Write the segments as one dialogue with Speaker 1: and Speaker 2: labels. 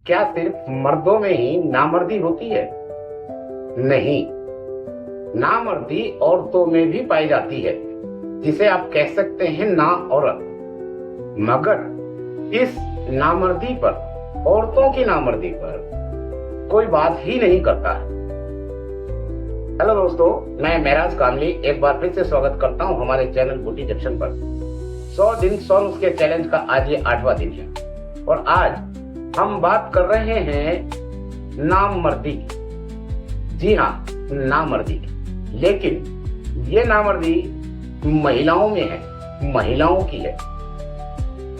Speaker 1: क्या सिर्फ मर्दों में ही नामर्दी होती है? नहीं, नामर्दी औरतों में भी पाई जाती है, जिसे आप कह सकते हैं ना औरत। मगर इस नामर्दी पर, औरतों की नामर्दी पर कोई बात ही नहीं करता है। हेलो दोस्तों, मैं महराज कामली एक बार फिर से स्वागत करता हूं हमारे चैनल बूटी जंक्शन पर। 100 दिन 100 नुस्खे चैलेंज का आज ये 8वां दिन है और आज हम बात कर रहे हैं नामर्दी की। जी हाँ, नामर्दी की। लेकिन ये नामर्दी महिलाओं में है, महिलाओं की है।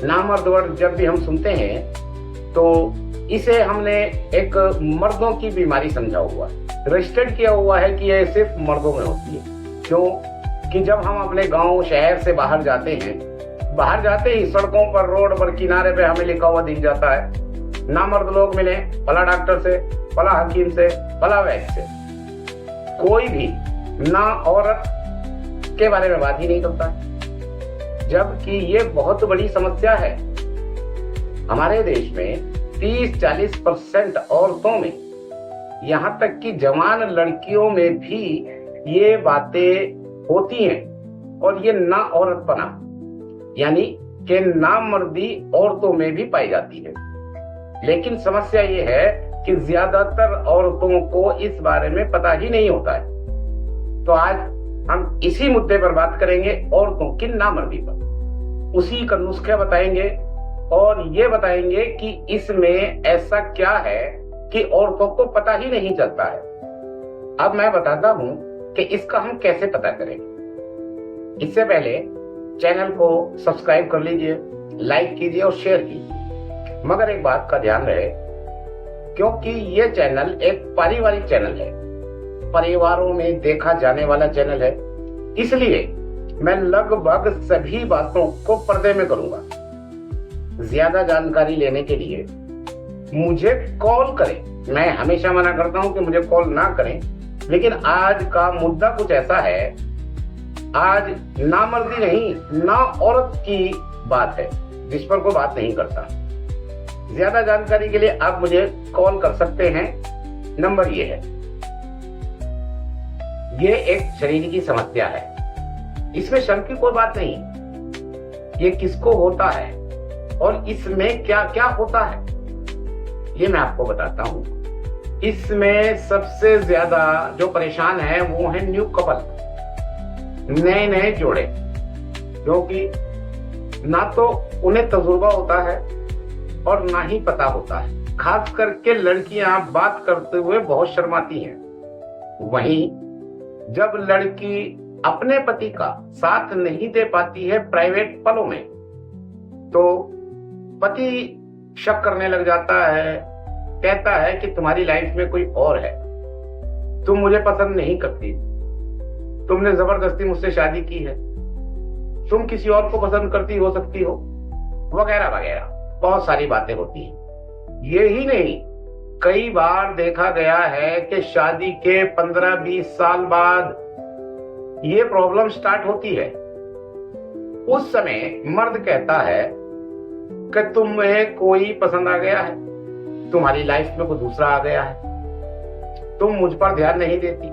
Speaker 1: नामर्द वर्ड जब भी हम सुनते हैं तो इसे हमने एक मर्दों की बीमारी समझा हुआ है, रजिस्टर्ड किया हुआ है कि यह सिर्फ मर्दों में होती है। क्यों कि जब हम अपने गांव शहर से बाहर जाते हैं, बाहर जाते ही सड़कों पर, रोड पर, किनारे पे हमें लिखा हुआ दिख जाता है, नामर्द लोग मिले फला डॉक्टर से, फला हकीम से, फला वैद्य से। कोई भी ना औरत के बारे में बात ही नहीं करता, जबकि ये बहुत बड़ी समस्या है। हमारे देश में 30-40% औरतों में, यहाँ तक कि जवान लड़कियों में भी ये बातें होती हैं और ये ना औरत बना, यानी कि नामर्दी औरतों में भी पाई जाती है। लेकिन समस्या ये है कि ज्यादातर औरतों को इस बारे में पता ही नहीं होता है। तो आज हम इसी मुद्दे पर बात करेंगे, औरतों की नामर्दी पर। उसी का नुस्खा बताएंगे और ये बताएंगे कि इसमें ऐसा क्या है कि औरतों को पता ही नहीं चलता है। अब मैं बताता हूं कि इसका हम कैसे पता करेंगे। इससे पहले चैनल को सब्सक्राइब कर लीजिए, लाइक कीजिए और शेयर कीजिए। मगर एक बात का ध्यान रहे, क्योंकि ये चैनल एक पारिवारिक चैनल है, परिवारों में देखा जाने वाला चैनल है, इसलिए मैं लगभग सभी बातों को पर्दे में करूंगा। ज्यादा जानकारी लेने के लिए मुझे कॉल करें। मैं हमेशा मना करता हूं कि मुझे कॉल ना करें, लेकिन आज का मुद्दा कुछ ऐसा है, आज नामर्दी नहीं, ना औरत की बात है, जिस पर कोई बात नहीं करता। ज्यादा जानकारी के लिए आप मुझे कॉल कर सकते हैं। नंबर ये है। ये एक शरीर की समस्या है, इसमें शर्म की कोई बात नहीं। ये किसको होता है और इसमें क्या क्या होता है, ये मैं आपको बताता हूं। इसमें सबसे ज्यादा जो परेशान है वो है न्यू कपल, नए नए जोड़े, क्योंकि ना तो उन्हें तजुर्बा होता है और ना ही पता होता है। खास करके लड़कियां बात करते हुए बहुत शर्माती हैं। वहीं जब लड़की अपने पति का साथ नहीं दे पाती है प्राइवेट पलों में, तो पति शक करने लग जाता है, कहता है कि तुम्हारी लाइफ में कोई और है, तुम मुझे पसंद नहीं करती, तुमने जबरदस्ती मुझसे शादी की है, तुम किसी और को पसंद करती हो सकती हो, वगैरह वगैरह बहुत सारी बातें होती हैं। ये ही नहीं, कई बार देखा गया है कि शादी के 15-20 साल बाद ये प्रॉब्लम स्टार्ट होती है। उस समय मर्द कहता है कि तुम्हें कोई पसंद आ गया है, तुम्हारी लाइफ में कोई दूसरा आ गया है, तुम मुझ पर ध्यान नहीं देती।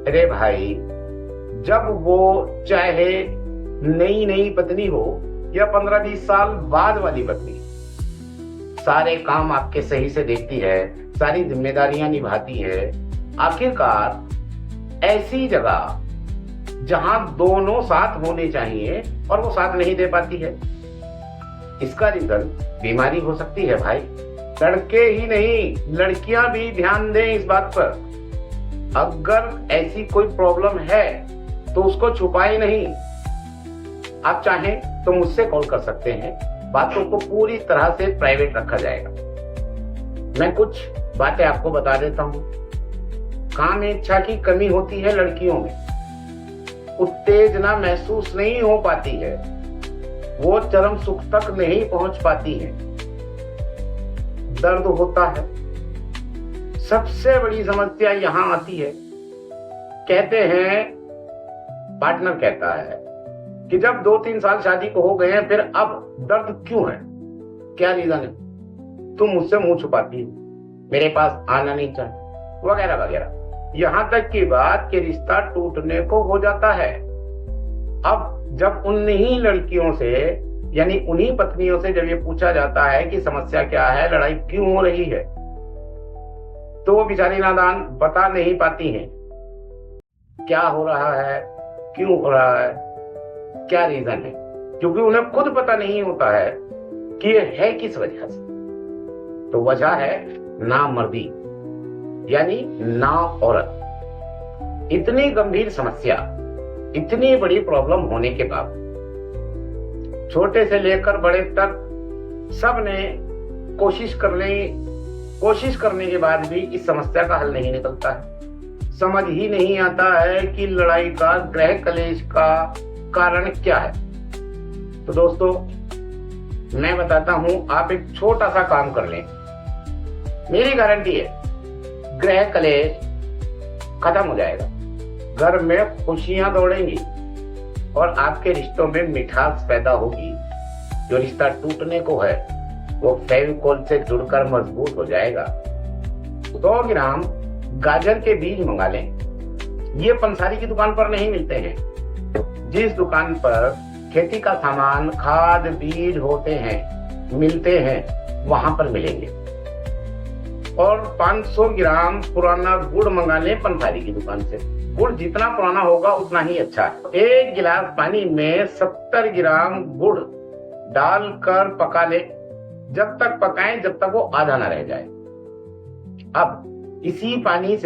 Speaker 1: अरे भाई, जब वो चाहे नई नई पत्नी हो या 15-20 साल बाद वाली पत्नी, सारे काम आपके सही से देखती है, सारी जिम्मेदारियां निभाती है, आखिरकार ऐसी जगह जहां दोनों साथ होने चाहिए और वो साथ नहीं दे पाती है, इसका रिजल्ट बीमारी हो सकती है भाई। लड़के ही नहीं, लड़कियां भी ध्यान दें इस बात पर। अगर ऐसी कोई प्रॉब्लम है तो उसको छुपाए नहीं। आप चाहें तो मुझसे कॉल कर सकते हैं, बातों को पूरी तरह से प्राइवेट रखा जाएगा। मैं कुछ बातें आपको बता देता हूं। काम इच्छा की कमी होती है लड़कियों में, उत्तेजना महसूस नहीं हो पाती है, वो चरम सुख तक नहीं पहुंच पाती है, दर्द होता है। सबसे बड़ी समस्या यहां आती है, कहते हैं, पार्टनर कहता है कि जब 2-3 साल शादी को हो गए हैं, फिर अब दर्द क्यों है, क्या रीजन है? तुम मुझसे मुंह छुपाती हो, मेरे पास आना नहीं चाहिए, वगैरह वगैरह। यहां तक की बात कि रिश्ता टूटने को हो जाता है। अब जब उन्हीं लड़कियों से, यानी उन्हीं पत्नियों से जब ये पूछा जाता है कि समस्या क्या है, लड़ाई क्यों हो रही है, तो वो बेचारी नादान बता नहीं पाती हैं क्या हो रहा है, क्यों हो रहा है, क्या रीजन है, क्योंकि उन्हें खुद पता नहीं होता है कि ये है किस वजह से। तो वजह है नामर्दी, यानी ना औरत। इतनी गंभीर समस्या, इतनी बड़ी प्रॉब्लम होने के बाद छोटे से लेकर बड़े तक सब ने कोशिश करने के बाद भी इस समस्या का हल नहीं निकलता है। समझ ही नहीं आता है कि लड़ाई का, गृह कलेश का कारण क्या है। तो दोस्तों, मैं बताता हूं, आप एक छोटा सा काम कर लें, मेरी गारंटी है गृह कलेश खत्म हो जाएगा, घर में खुशियां दौड़ेंगी और आपके रिश्तों में मिठास पैदा होगी। जो रिश्ता टूटने को है वो फेविकोल से जुड़कर मजबूत हो जाएगा। 100 ग्राम गाजर के बीज मंगा लें। ये पंसारी की दुकान पर नहीं मिलते हैं। जिस दुकान पर खेती का सामान, खाद, बीज होते हैं, मिलते हैं, वहां पर मिलेंगे। और 500 ग्राम पुराना गुड़ मंगा लें पंसारी की दुकान से। गुड़ जितना पुराना होगा उतना ही अच्छा है। 1 गिलास पानी में 70 ग्राम गुड़ डालकर पका ले, जब तक पकाएं जब तक वो आधा ना रह जाए। अब इसी पानी से